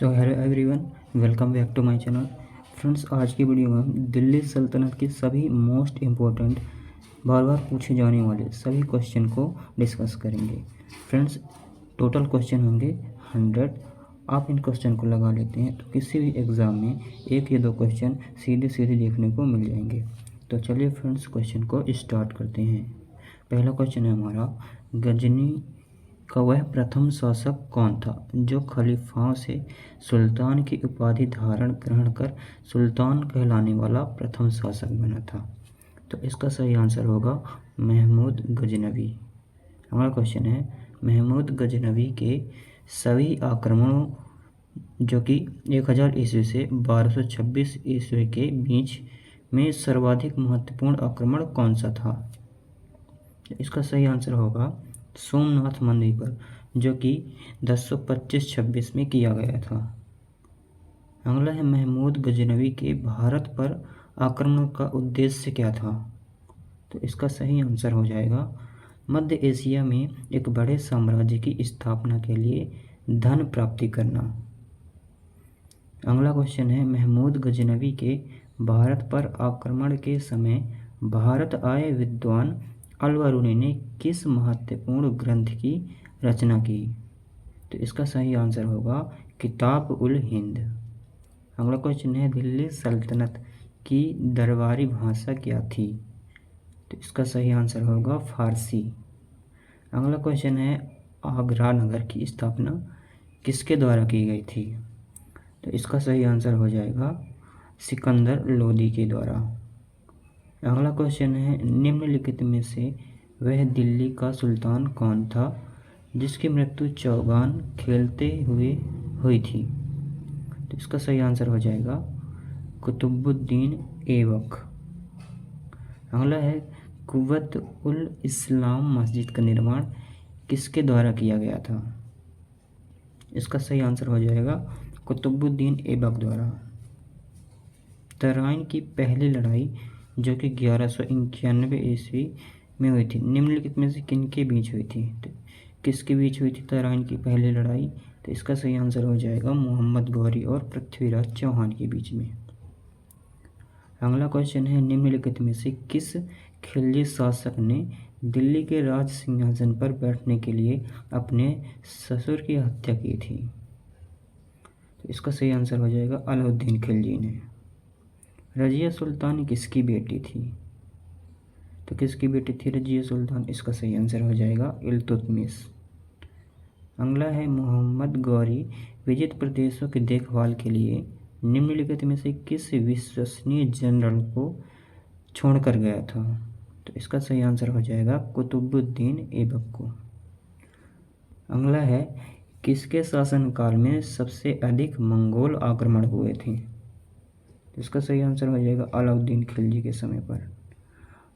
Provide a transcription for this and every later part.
So hello everyone, welcome back to my channel. Friends, आज की video में हम दिल्ली सल्तनत के सभी मोस्ट इम्पोर्टेंट बार बार पूछे जाने वाले सभी क्वेश्चन को डिस्कस करेंगे। फ्रेंड्स, टोटल क्वेश्चन होंगे 100। आप इन क्वेश्चन को लगा लेते हैं तो किसी भी एग्ज़ाम में एक या दो क्वेश्चन सीधे सीधे देखने को मिल जाएंगे। तो चलिए फ्रेंड्स, क्वेश्चन को स्टार्ट करते हैं। पहला क्वेश्चन है हमारा, गजनी का वह प्रथम शासक कौन था जो खलीफाओं से सुल्तान की उपाधि ग्रहण कर सुल्तान कहलाने वाला प्रथम शासक बना था? तो इसका सही आंसर होगा महमूद गजनवी। हमारा क्वेश्चन है, महमूद गजनवी के सभी आक्रमणों जो कि 1000 ईस्वी से 1226 ईस्वी के बीच में सर्वाधिक महत्वपूर्ण आक्रमण कौन सा था? इसका सही आंसर होगा सोमनाथ मंदिर पर, जो कि 1025-26 में किया गया था। अगला है, महमूद गजनवी के भारत पर आक्रमण का उद्देश्य क्या था? तो इसका सही आंसर हो जाएगा मध्य एशिया में एक बड़े साम्राज्य की स्थापना के लिए धन प्राप्ति करना। अगला क्वेश्चन है, महमूद गजनवी के भारत पर आक्रमण के समय भारत आए विद्वान अल-बरूनी ने किस महत्वपूर्ण ग्रंथ की रचना की? तो इसका सही आंसर होगा किताब उल हिंद। अगला क्वेश्चन है, दिल्ली सल्तनत की दरबारी भाषा क्या थी? तो इसका सही आंसर होगा फारसी। अगला क्वेश्चन है, आगरा नगर की स्थापना किसके द्वारा की गई थी? तो इसका सही आंसर हो जाएगा सिकंदर लोदी के द्वारा। अगला क्वेश्चन है, निम्नलिखित में से वह दिल्ली का सुल्तान कौन था जिसकी मृत्यु चौगान खेलते हुए हुई थी? तो इसका सही आंसर हो जाएगा कुतुबुद्दीन ऐबक। अगला है, कुव्वत उल इस्लाम मस्जिद का निर्माण किसके द्वारा किया गया था? इसका सही आंसर हो जाएगा कुतुबुद्दीन ऐबक द्वारा। तराइन की पहली लड़ाई जो कि 1191 ईस्वी में हुई थी, निम्नलिखित में से किन के बीच हुई थी? तो किसके बीच हुई थी तराइन की पहली लड़ाई? तो इसका सही आंसर हो जाएगा मोहम्मद गौरी और पृथ्वीराज चौहान के बीच में। अगला क्वेश्चन है, निम्नलिखित में से किस खिलजी शासक ने दिल्ली के राज सिंहासन पर बैठने के लिए अपने ससुर की हत्या की थी? तो इसका सही आंसर हो जाएगा अलाउद्दीन खिलजी ने। रजिया सुल्तान किसकी बेटी थी? तो किसकी बेटी थी रजिया सुल्तान? इसका सही आंसर हो जाएगा इल्तुतमिश। अगला है, मोहम्मद गौरी विजित प्रदेशों की देखभाल के लिए निम्नलिखित में से किस विश्वसनीय जनरल को छोड़कर गया था? तो इसका सही आंसर हो जाएगा कुतुबुद्दीन ऐबक को। अगला है, किसके शासनकाल में सबसे अधिक मंगोल आक्रमण हुए थे? इसका सही आंसर हो जाएगा अलाउद्दीन खिलजी के समय पर।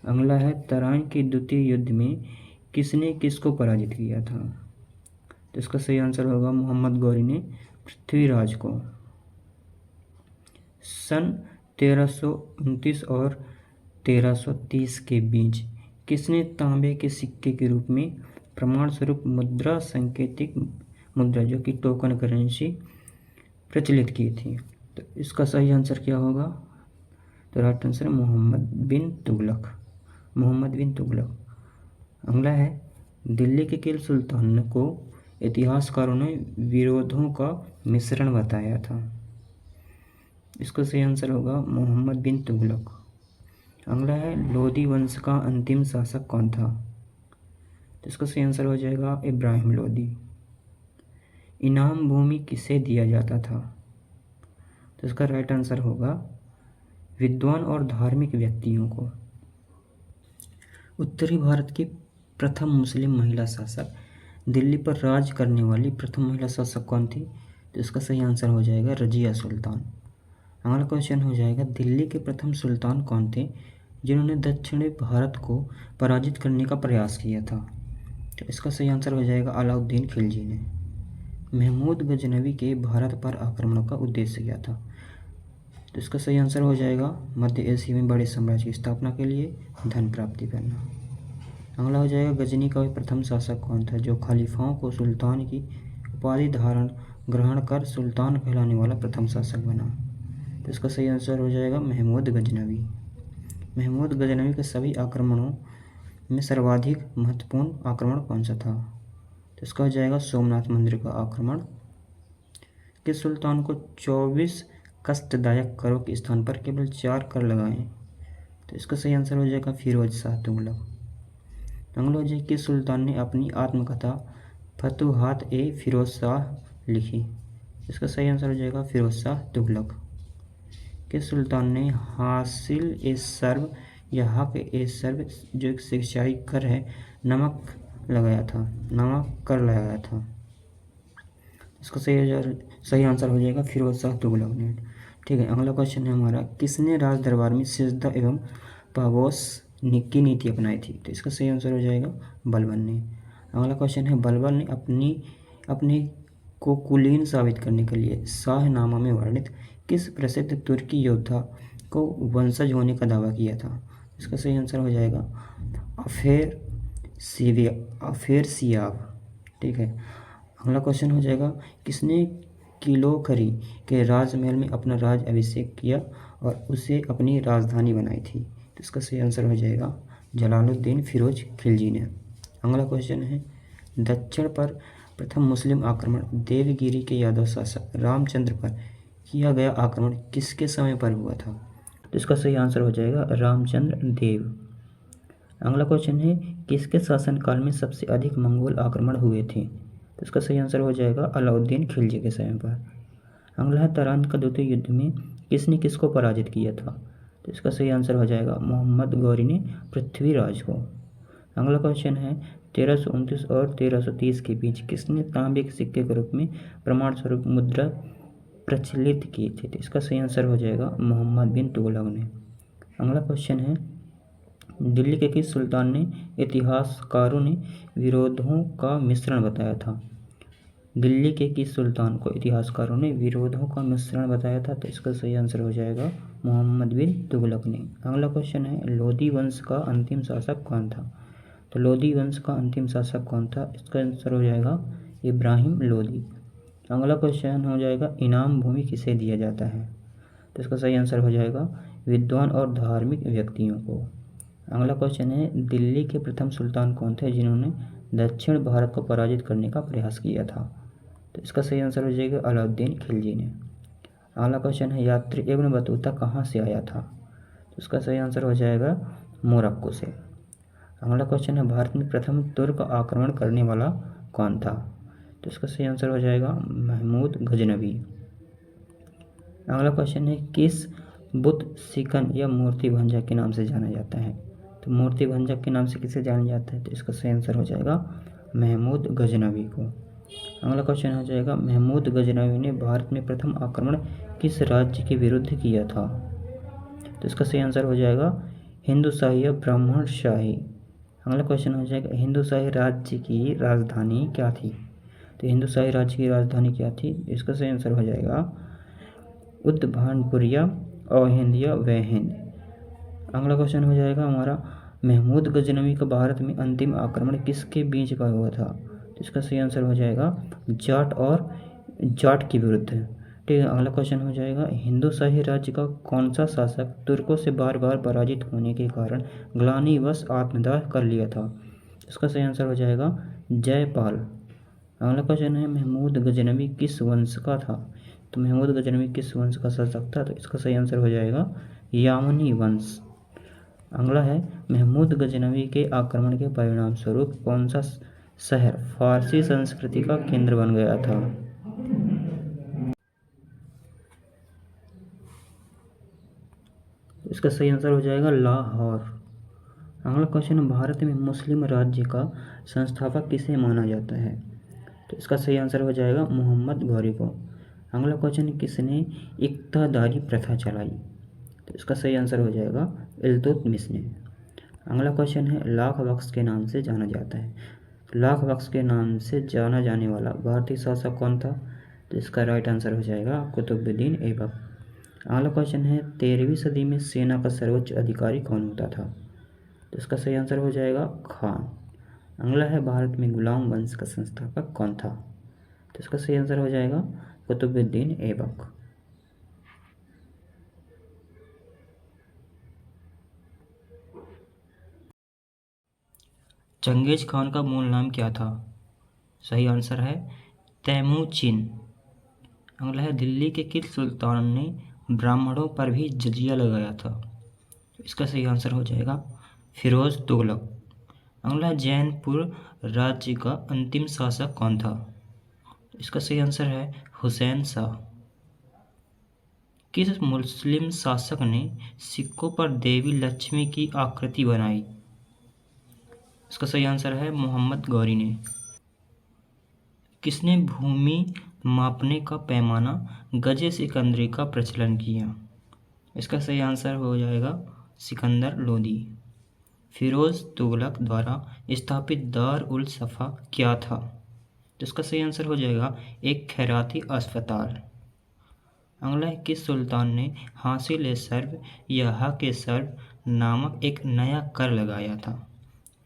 अगला है, तराइन के द्वितीय युद्ध में किसने किसको पराजित किया था? तो इसका सही आंसर होगा मोहम्मद गौरी ने पृथ्वीराज को। सन 1329 और 1330 के बीच किसने तांबे के सिक्के के रूप में प्रमाण स्वरूप मुद्रा सांकेतिक मुद्रा जो कि टोकन करेंसी प्रचलित की थी? तो इसका सही आंसर क्या होगा? तो राइट आंसर मोहम्मद बिन तुगलक। अगला है, दिल्ली के किल सुल्तान को इतिहासकारों ने विरोधों का मिश्रण बताया था। इसका सही आंसर होगा मोहम्मद बिन तुगलक। अगला है, लोदी वंश का अंतिम शासक कौन था? तो इसका सही आंसर हो जाएगा इब्राहिम लोदी। इनाम भूमि किसे दिया जाता था? तो इसका राइट आंसर होगा विद्वान और धार्मिक व्यक्तियों को। उत्तरी भारत की प्रथम मुस्लिम महिला शासक, दिल्ली पर राज करने वाली प्रथम महिला शासक कौन थी? तो इसका सही आंसर हो जाएगा रजिया सुल्तान। अगला क्वेश्चन हो जाएगा, दिल्ली के प्रथम सुल्तान कौन थे जिन्होंने दक्षिणी भारत को पराजित करने का प्रयास किया था? तो इसका सही आंसर हो जाएगा अलाउद्दीन खिलजी ने। महमूद गजनवी के भारत पर आक्रमण का उद्देश्य क्या था? तो इसका सही आंसर हो जाएगा मध्य एशिया में बड़े साम्राज्य की स्थापना के लिए धन प्राप्ति करना। अगला हो जाएगा, गजनी का प्रथम शासक कौन था जो खलीफाओं को सुल्तान की उपाधि ग्रहण कर सुल्तान कहलाने वाला प्रथम शासक बना? तो इसका सही आंसर हो जाएगा महमूद गजनवी। महमूद गजनवी के सभी आक्रमणों में सर्वाधिक महत्वपूर्ण आक्रमण कौन सा था? तो इसका हो जाएगा सोमनाथ मंदिर का आक्रमण। किस सुल्तान को 24 कष्टदायक करों के स्थान पर केवल 4 कर लगाए? तो इसका सही आंसर हो जाएगा फिरोज शाह तुगलक। अगला हो जाए किस सुल्तान ने अपनी आत्मकथा फतुहात ए फिरोज शाह लिखी? इसका सही आंसर हो जाएगा फिरोज शाह तुगलक। किस सुल्तान ने हासिल ए सर्व या हक ए सर्व जो एक शिक्षाई कर है नमक कर लगाया था? इसका सही आंसर हो जाएगा फिरोज शाह तुगलक ने। ठीक है, अगला क्वेश्चन है हमारा, किसने राज दरबार में सिजदा एवं पागोश की नीति अपनाई थी? तो इसका सही आंसर हो जाएगा बलबन ने। अगला क्वेश्चन है, बलबन ने अपने को कुलीन साबित करने के लिए शाहनामा में वर्णित किस प्रसिद्ध तुर्की योद्धा को वंशज होने का दावा किया था? इसका सही आंसर हो जाएगा अफेरसियाब। ठीक है, अगला क्वेश्चन हो जाएगा, किसने किलोखरी के राजमहल में अपना राज अभिषेक किया और उसे अपनी राजधानी बनाई थी? तो इसका सही आंसर हो जाएगा जलालुद्दीन फिरोज खिलजी ने। अगला क्वेश्चन है, दक्षिण पर प्रथम मुस्लिम आक्रमण देवगिरी के यादव शासक रामचंद्र पर किया गया आक्रमण किसके समय पर हुआ था? तो इसका सही आंसर हो जाएगा रामचंद्र देव। अगला क्वेश्चन है, किसके शासनकाल में सबसे अधिक मंगोल आक्रमण हुए थे? तो इसका सही आंसर हो जाएगा अलाउद्दीन खिलजी के समय पर। अगला है, तरान का द्वितीय युद्ध में किसने किसको पराजित किया था? तो इसका सही आंसर हो जाएगा मोहम्मद गौरी ने पृथ्वीराज को। अगला क्वेश्चन है, 1329 और 1330 के बीच किसने तांबे के सिक्के के रूप में प्रमाण स्वरूप मुद्रा प्रचलित की थी? तो इसका सही आंसर हो जाएगा मोहम्मद बिन तुगलक ने। अगला क्वेश्चन है, दिल्ली के किस सुल्तान ने इतिहासकारों ने विरोधों का मिश्रण बताया था? दिल्ली के किस सुल्तान को इतिहासकारों ने विरोधों का मिश्रण बताया था? तो इसका सही आंसर हो जाएगा मोहम्मद बिन तुगलक ने। अगला क्वेश्चन है, लोधी वंश का अंतिम शासक कौन था? तो लोधी वंश का अंतिम शासक कौन था? इसका आंसर हो जाएगा इब्राहिम लोधी। अगला क्वेश्चन हो जाएगा, इनाम भूमि किसे दिया जाता है? तो इसका सही आंसर हो जाएगा विद्वान और धार्मिक व्यक्तियों को। अगला क्वेश्चन है, दिल्ली के प्रथम सुल्तान कौन थे जिन्होंने दक्षिण भारत को पराजित करने का प्रयास किया था? तो इसका सही आंसर हो जाएगा अलाउद्दीन खिलजी ने। अगला क्वेश्चन है, यात्री इब्न बतूता कहाँ से आया था? तो इसका सही आंसर हो जाएगा मोरक्को से। अगला क्वेश्चन है, भारत में प्रथम तुर्क आक्रमण करने वाला कौन था? तो इसका सही आंसर हो जाएगा महमूद गजनवी। अगला क्वेश्चन है, किस बुत सिकन या मूर्ति भंजक के नाम से जाना जाता है? तो मूर्ति भंजक के नाम से किसे जाना जाता है? तो इसका सही आंसर हो जाएगा महमूद गजनवी को। अगला क्वेश्चन हो जाएगा, महमूद गजनवी ने भारत में प्रथम आक्रमण किस राज्य के विरुद्ध किया था? तो इसका सही आंसर हो जाएगा हिंदुशाही या ब्राह्मणशाही। अगला क्वेश्चन हो जाएगा, हिंदुशाही राज्य की राजधानी क्या थी? तो हिंदुशाही राज्य की राजधानी क्या थी? इसका सही आंसर हो जाएगा उद्भानपुरिया अवहिंद या वहिंद। अगला क्वेश्चन हो जाएगा हमारा, महमूद गजनवी का भारत में अंतिम आक्रमण किसके बीच का हुआ था? तो इसका सही आंसर हो जाएगा जाट के विरुद्ध। ठीक है, अगला क्वेश्चन हो जाएगा, हिंदुशाही राज्य का कौन सा शासक तुर्कों से बार बार पराजित होने के कारण ग्लानिवश आत्मदाह कर लिया था? इसका सही आंसर हो जाएगा जयपाल। अगला क्वेश्चन है, महमूद गजनवी किस वंश का था? तो महमूद गजनवी किस वंश का शासक था? तो इसका सही आंसर हो जाएगा यामनी वंश। अगला है, महमूद गजनवी के आक्रमण के परिणाम स्वरूप कौन सा शहर फारसी संस्कृति का केंद्र बन गया था? इसका सही आंसर हो जाएगा लाहौर। अगला क्वेश्चन, भारत में मुस्लिम राज्य का संस्थापक किसे माना जाता है? तो इसका सही आंसर हो जाएगा मोहम्मद गौरी को। अगला क्वेश्चन, किसने इक्तादारी प्रथा चलाई? तो इसका सही आंसर हो जाएगा इल्तुतमिश ने। अगला क्वेश्चन है, लाख बख्श के नाम से जाना जाता है। तो लाख बख्श के नाम से जाना जाने वाला भारतीय शासक कौन था? तो इसका राइट आंसर हो जाएगा कुतुबुद्दीन ऐबक। अगला क्वेश्चन है, 13वीं सदी में सेना का सर्वोच्च अधिकारी कौन होता था? तो इसका सही आंसर हो जाएगा खान। अगला है, भारत में गुलाम वंश का संस्थापक कौन था? तो इसका सही आंसर हो जाएगा कुतुबुद्दीन ऐबक। चंगेज खान का मूल नाम क्या था? सही आंसर है तैमूचिन। अगला है दिल्ली के किस सुल्तान ने ब्राह्मणों पर भी जजिया लगाया था? इसका सही आंसर हो जाएगा फिरोज तुगलक। अगला है जैनपुर राज्य का अंतिम शासक कौन था? इसका सही आंसर है हुसैन शाह। किस मुस्लिम शासक ने सिक्कों पर देवी लक्ष्मी की आकृति बनाई? इसका सही आंसर है मोहम्मद गौरी ने। किसने भूमि मापने का पैमाना गजे सिकंदरी का प्रचलन किया? इसका सही आंसर हो जाएगा सिकंदर लोदी। फिरोज तुगलक द्वारा स्थापित दार उल सफ़ा क्या था? तो इसका सही आंसर हो जाएगा एक खैराती अस्पताल। अगला है किस सुल्तान ने हासिल सर्व या हक सर्व नामक एक नया कर लगाया था?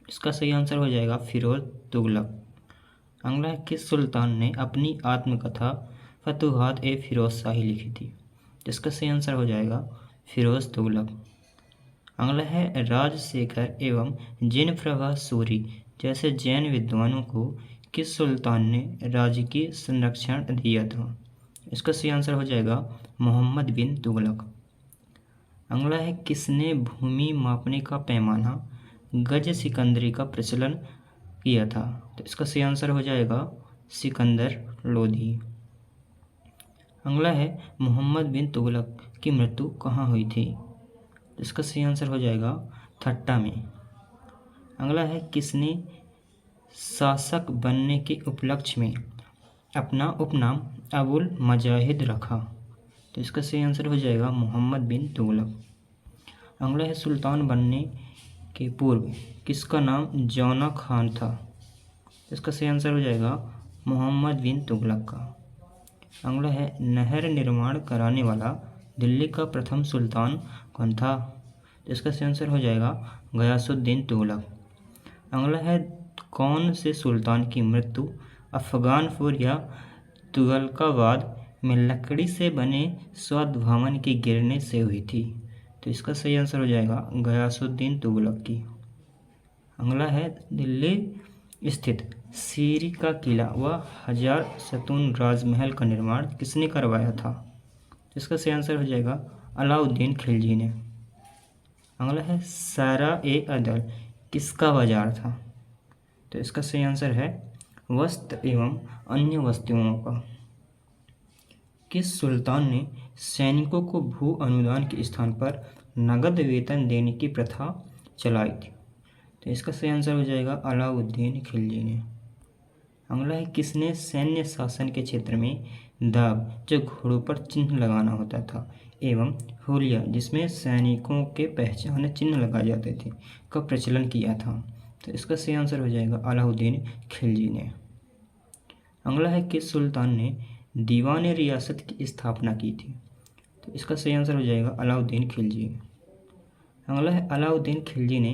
इसका सही आंसर हो जाएगा फिरोज तुगलक। अगला है किस सुल्तान ने अपनी आत्मकथा फतुहात ए फिरोज शाही लिखी थी? इसका सही आंसर हो जाएगा फिरोज तुगलक। अगला है राजशेखर एवं जिन प्रभा सूरी जैसे जैन विद्वानों को किस सुल्तान ने राजकीय संरक्षण दिया था? इसका सही आंसर हो जाएगा मोहम्मद बिन तुगलक। अगला है किसने भूमि मापने का पैमाना गज सिकंदरी का प्रचलन किया था? तो इसका सही आंसर हो जाएगा सिकंदर लोधी। अगला है मोहम्मद बिन तुगलक की मृत्यु कहाँ हुई थी? तो इसका सही आंसर हो जाएगा ठट्टा में। अगला है किसने शासक बनने के उपलक्ष्य में अपना उपनाम अबुल मजाहिद रखा? तो इसका सही आंसर हो जाएगा मोहम्मद बिन तुगलक। अगला है सुल्तान बनने के पूर्व किसका नाम जौना खान था? इसका सही आंसर हो जाएगा मोहम्मद बिन तुगलक का। अगला है नहर निर्माण कराने वाला दिल्ली का प्रथम सुल्तान कौन था? इसका सही आंसर हो जाएगा गयासुद्दीन तुगलक। अगला है कौन से सुल्तान की मृत्यु अफगानपुर या तुगलकाबाद में लकड़ी से बने स्वर्ण भवन के गिरने से हुई थी? तो इसका सही आंसर हो जाएगा गयासुद्दीन तुगलक की। अगला है दिल्ली स्थित सीरी का किला व हजार सतून राजमहल का निर्माण किसने करवाया था? इसका सही आंसर हो जाएगा अलाउद्दीन खिलजी ने। अगला है सारा ए अदल किसका बाजार था? तो इसका सही आंसर है वस्त्र एवं अन्य वस्तुओं का। किस सुल्तान ने सैनिकों को भू अनुदान के स्थान पर नगद वेतन देने की प्रथा चलाई थी? तो इसका सही आंसर हो जाएगा अलाउद्दीन खिलजी ने। अगला है किसने सैन्य शासन के क्षेत्र में दाग जो घोड़ों पर चिन्ह लगाना होता था एवं हुलिया जिसमें सैनिकों के पहचान चिन्ह लगाए जाते थे का प्रचलन किया था? तो इसका सही आंसर हो जाएगा अलाउद्दीन खिलजी ने। अगला है किस सुल्तान ने दीवान रियासत की स्थापना की थी? तो इसका सही आंसर हो जाएगा अलाउद्दीन खिलजी। अगला है अलाउद्दीन खिलजी ने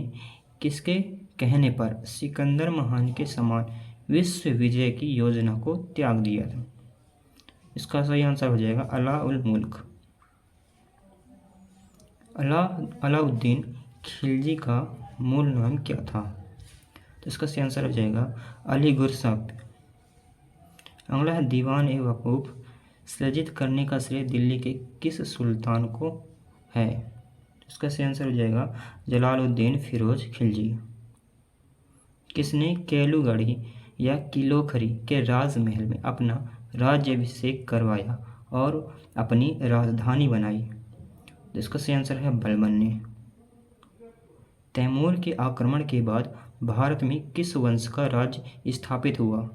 किसके कहने पर सिकंदर महान के समान विश्व विजय की योजना को त्याग दिया था? इसका सही आंसर हो जाएगा अला उल मुल्क। अलाउद्दीन खिलजी का मूल नाम क्या था? तो इसका सही आंसर हो जाएगा अली गुरसाब। अगला है दीवान ए वकूफ सृजित करने का श्रेय दिल्ली के किस सुल्तान को है? इसका सही आंसर हो जाएगा जलालुद्दीन फिरोज खिलजी। किसने केलूगढ़ी या किलोखरी के राजमहल में अपना राज्याभिषेक करवाया और अपनी राजधानी बनाई? इसका सही आंसर है बलबन ने। तैमूर के आक्रमण के बाद भारत में किस वंश का राज्य स्थापित हुआ?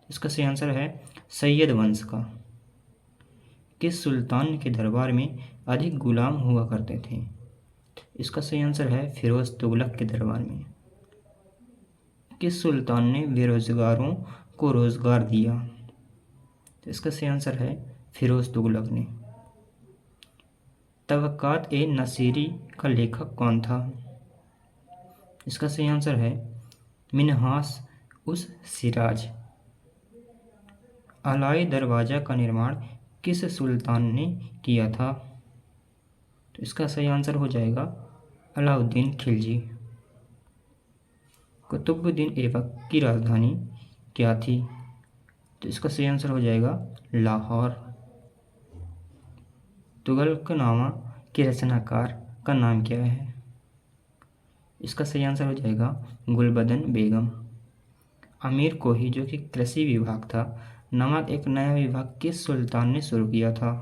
इसका सही आंसर है सैयद वंश का। किस सुल्तान के दरबार में अधिक गुलाम हुआ करते थे? इसका सही आंसर है फिरोज तुगलक के दरबार में। किस सुल्तान ने बेरोजगारों को रोजगार दिया? तो इसका सही आंसर है फिरोज तुगलक ने। तबकात ए नसीरी का लेखक कौन था? इसका सही आंसर है मिन्हास उस सिराज। अलाई दरवाज़ा का निर्माण किस सुल्तान ने किया था? तो इसका सही आंसर हो जाएगा अलाउद्दीन खिलजी। कुतुबुद्दीन ऐबक की राजधानी क्या थी? तो इसका सही आंसर हो जाएगा लाहौर। तुगलकनामा के रचनाकार का नाम क्या है? इसका सही आंसर हो जाएगा गुलबदन बेगम। अमीर कोही जो कि कृषि विभाग था नामक एक नया विभाग किस सुल्तान ने शुरू किया था?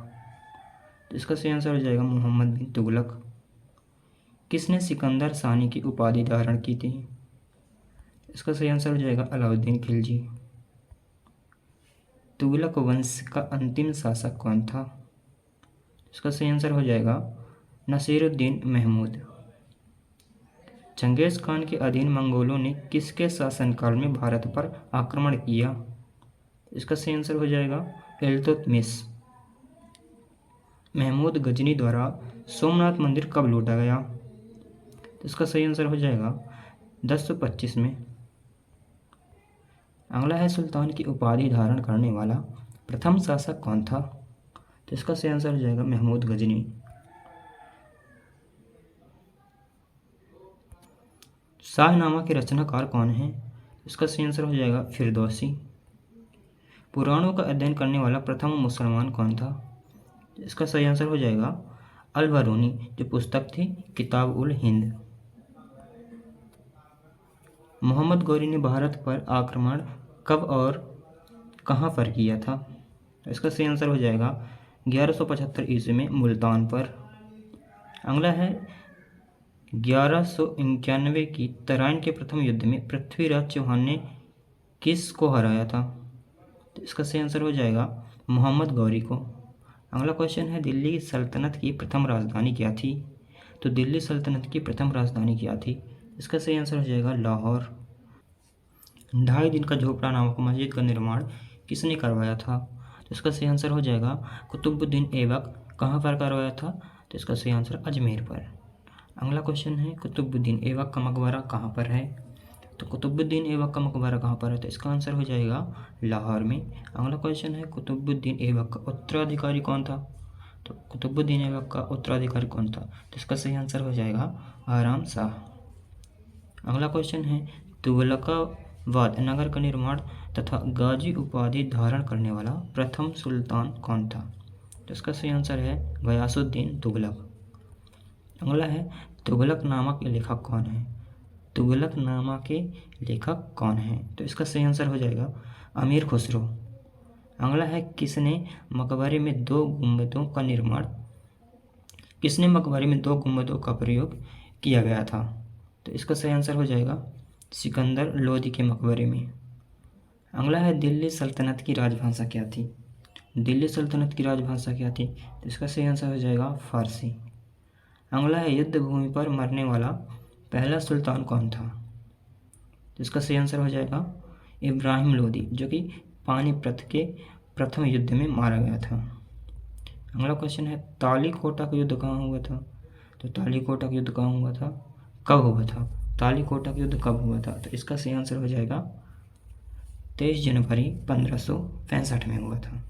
तो इसका सही आंसर हो जाएगा मोहम्मद बिन तुगलक। किसने सिकंदर सानी की उपाधि धारण की थी? इसका सही आंसर हो जाएगा अलाउद्दीन खिलजी। तुगलक वंश का अंतिम शासक कौन था? इसका सही आंसर हो जाएगा नसीरुद्दीन महमूद। चंगेज खान के अधीन मंगोलों ने किसके शासनकाल में भारत पर आक्रमण किया? इसका सही आंसर हो जाएगा इल्तुतमिश। महमूद गजनी द्वारा सोमनाथ मंदिर कब लूटा गया? तो इसका सही आंसर हो जाएगा 1025 में। अगला है सुल्तान की उपाधि धारण करने वाला प्रथम शासक कौन था? तो इसका सही आंसर हो जाएगा महमूद गजनी। शाहनामा के रचनाकार कौन है? इसका सही आंसर हो जाएगा फिरदौसी। पुराणों का अध्ययन करने वाला प्रथम मुसलमान कौन था? इसका सही आंसर हो जाएगा अल-बरूनी, जो पुस्तक थी किताब उल हिंद। मोहम्मद गौरी ने भारत पर आक्रमण कब और कहां पर किया था? इसका सही आंसर हो जाएगा 1175 ईस्वी में मुल्तान पर। अगला है 1191 की तराइन के प्रथम युद्ध में पृथ्वीराज चौहान ने किस को हराया था? तो इसका सही आंसर हो जाएगा मोहम्मद गौरी को। अगला क्वेश्चन है दिल्ली सल्तनत की प्रथम राजधानी क्या थी? तो दिल्ली सल्तनत की प्रथम राजधानी क्या थी? इसका सही आंसर हो जाएगा लाहौर। 2.5 दिन का झोपड़ा नामक मस्जिद का निर्माण किसने करवाया था? तो इसका सही आंसर हो जाएगा कुतुबुद्दीन ऐबक। कहाँ पर करवाया था? तो इसका सही आंसर अजमेर पर। अगला क्वेश्चन है कुतुबुद्दीन ऐबक का मकबरा कहाँ पर है? तो कुतुबुद्दीन ऐबक का मकबरा कहाँ पर है? तो इसका आंसर हो जाएगा लाहौर में। अगला क्वेश्चन है कुतुबुद्दीन ऐबक का उत्तराधिकारी कौन था? तो कुतुबुद्दीन ऐबक का उत्तराधिकारी कौन था? तो इसका सही आंसर हो जाएगा आराम शाह। अगला क्वेश्चन है तुगलकाबाद नगर का निर्माण तथा गाजी उपाधि धारण करने वाला प्रथम सुल्तान कौन था? तो इसका सही आंसर है गयासुद्दीन तुगलक। अगला है तुगलकनामा के लेखक कौन है? तुगलकनामा के लेखक कौन है? तो इसका सही आंसर हो जाएगा अमीर खुसरो। अगला है किसने मकबरे में 2 गुंबदों का प्रयोग किया गया था? तो इसका सही आंसर हो जाएगा सिकंदर लोदी के मकबरे में। अगला है दिल्ली सल्तनत की राजभाषा क्या थी? दिल्ली सल्तनत की राजभाषा क्या थी? तो इसका सही आंसर हो जाएगा फारसी। अगला है युद्ध भूमि पर मरने वाला पहला सुल्तान कौन था? तो इसका सही आंसर हो जाएगा इब्राहिम लोदी, जो कि पानीपत के प्रथम युद्ध में मारा गया था। अगला क्वेश्चन है तालीकोटा का युद्ध कहाँ हुआ था? तो तालीकोटा का युद्ध कहाँ हुआ था? कब हुआ था? तालीकोटा का युद्ध कब हुआ था? तो इसका सही आंसर हो जाएगा 23 जनवरी 1565 में हुआ था।